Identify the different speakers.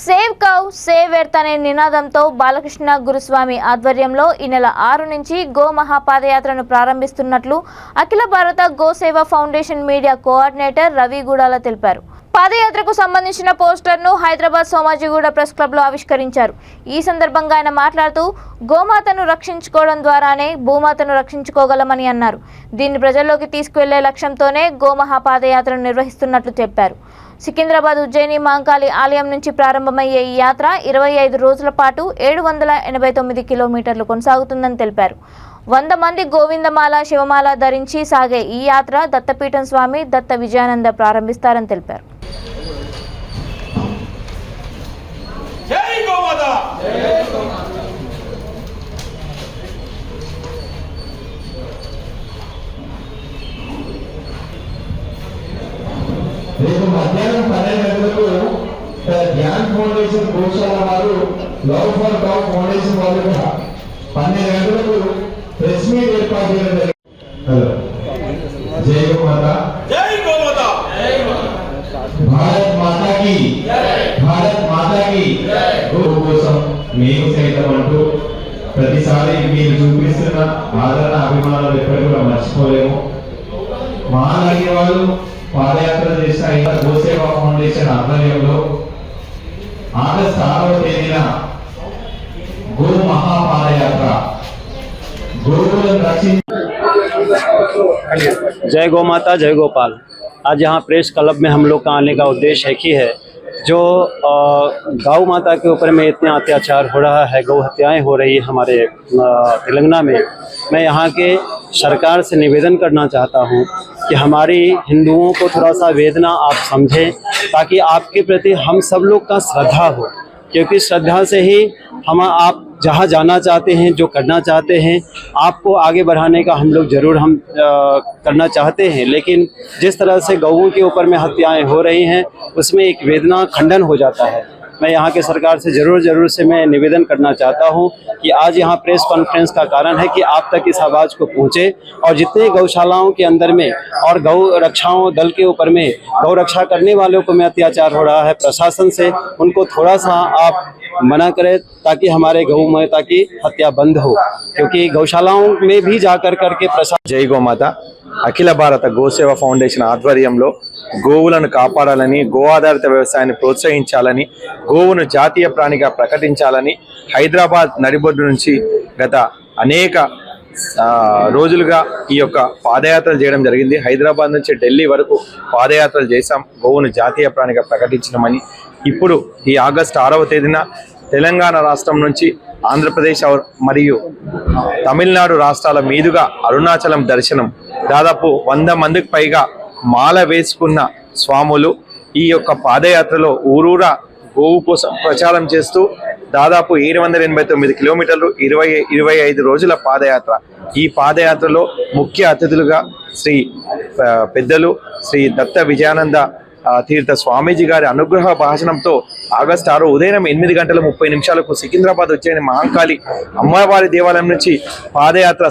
Speaker 1: Save cow save earth అనే నినాదంతో బాలకృష్ణ గురుస్వామి ఆధ్వర్యంలో ఈ నెల 6 నుంచి గో మహాపాదయాత్రను ప్రారంభిస్తున్నట్లు అఖిల భారత గోసేవ ఫౌండేషన్ మీడియా కోఆర్డినేటర్ రవి గూడాల తెలిపారు. పాదయాత్రకు సంబంధించిన పోస్టర్ను హైదరాబాద్ సోమాజిగూడ ప్రెస్ క్లబ్లో ఆవిష్కరించారు. ఈ సందర్భంగా ఆయన మాట్లాడుతూ గోమాతను రక్షించుకోవడం ద్వారానే భూమాతను రక్షించుకోగలమని అన్నారు. దీన్ని ప్రజల్లోకి తీసుకువెళ్లే లక్ష్యంతోనే గోమహా పాదయాత్రను నిర్వహిస్తున్నట్లు చెప్పారు. సికింద్రాబాద్ ఉజ్జయిని మహంకాళి ఆలయం నుంచి ప్రారంభమయ్యే ఈ యాత్ర 25 రోజుల పాటు 789 కిలోమీటర్లు కొనసాగుతుందని తెలిపారు. 100 మంది గోవిందమాల శివమాల ధరించి సాగే ఈ యాత్ర దత్తపీఠం స్వామి దత్త విజయానంద ప్రారంభిస్తారని తెలిపారు.
Speaker 2: రేపు మధ్యాహ్నం 12 గంటలకు ధ్యాన్ ఫౌండేషన్ గోశాల వారు లవ్ ఫర్ కౌ ఫౌండేషన్ వారు 12 గంటలకు ప్రెస్ మీట్ ఏర్పాటు చేయడం జరిగింది. హలో, జై గోమాతా, జై గోమాతా, భారత్ మాతా కి జై, భారత్ మాతా కి జై. గో కోసం మేము సైతం అంటూ ప్రతిసారి మీరు చూపిస్తున్న ఆదరణ అభిమానాలు ఎప్పటికీ కూడా మర్చిపోలేము. మహానగరి వాళ్ళు పాదయాత్ర చేసిన గోసేవ ఫౌండేషన్ ఆధ్వర్యంలో ఆగస్టు 6వ తేదీన గో మహాపాదయాత్ర గోవులను రక్షించ.
Speaker 3: जय गौ माता, जय गोपाल। आज यहाँ प्रेस क्लब में हम लोग का आने का उद्देश्य एक ही है, जो गौ माता के ऊपर में इतना अत्याचार हो रहा है, गौ हत्याएं हो रही है हमारे तेलंगाना में। मैं यहाँ के सरकार से निवेदन करना चाहता हूँ कि हमारी हिंदुओं को थोड़ा सा वेदना आप समझें, ताकि आपके प्रति हम सब लोग का श्रद्धा हो, क्योंकि श्रद्धा से ही आप जहाँ जाना चाहते हैं, जो करना चाहते हैं, आपको आगे बढ़ाने का हम लोग ज़रूर करना चाहते हैं। लेकिन जिस तरह से गौओं के ऊपर में हत्याएं हो रही हैं, उसमें एक वेदना खंडन हो जाता है। मैं यहाँ के सरकार से ज़रूर से मैं निवेदन करना चाहता हूँ कि आज यहाँ प्रेस कॉन्फ्रेंस का कारण है कि आप तक इस आवाज़ को पहुँचे, और जितने गौशालाओं के अंदर में और गौ रक्षाओं दल के ऊपर में गौ रक्षा करने वालों को में अत्याचार हो रहा है, प्रशासन से उनको थोड़ा सा आप मना करें, ताकि हमारे गौ माता की हत्या बंद हो, क्योंकि गौशालाओं में भी जाकर करके प्रशासन.
Speaker 4: జై గోమాత. అఖిల భారత గోసేవ ఫౌండేషన్ ఆధ్వర్యంలో గోవులను కాపాడాలని, గో ఆధారిత వ్యవసాయాన్ని ప్రోత్సహించాలని, గోవును జాతీయ ప్రాణిగా ప్రకటించాలని హైదరాబాద్ నడిబొడ్డు నుంచి గత అనేక రోజులుగా ఈ యొక్క పాదయాత్రలు చేయడం జరిగింది. హైదరాబాద్ నుంచి ఢిల్లీ వరకు పాదయాత్రలు చేశాం, గోవును జాతీయ ప్రాణిగా ప్రకటించడమని. ఇప్పుడు ఈ ఆగస్టు 6వ తేదీన తెలంగాణ రాష్ట్రం నుంచి ఆంధ్రప్రదేశ్ మరియు తమిళనాడు రాష్ట్రాల మీదుగా అరుణాచలం దర్శనం, దాదాపు 100 మందికి పైగా మాల వేసుకున్న స్వాములు ఈ యొక్క పాదయాత్రలో ఊరూరా గోవు కోసం ప్రచారం చేస్తూ దాదాపు 789 కిలోమీటర్లు 25 రోజుల పాదయాత్ర. ఈ పాదయాత్రలో ముఖ్య అతిథులుగా పెద్దలు శ్రీ దత్త విజయానంద తీర్థ స్వామీజీ గారి అనుగ్రహ భాషణంతో ఆగస్టు 6 ఉదయం 8:30 సికింద్రాబాద్ ఉజ్జయిని మహంకాళి అమ్మవారి దేవాలయం నుంచి పాదయాత్ర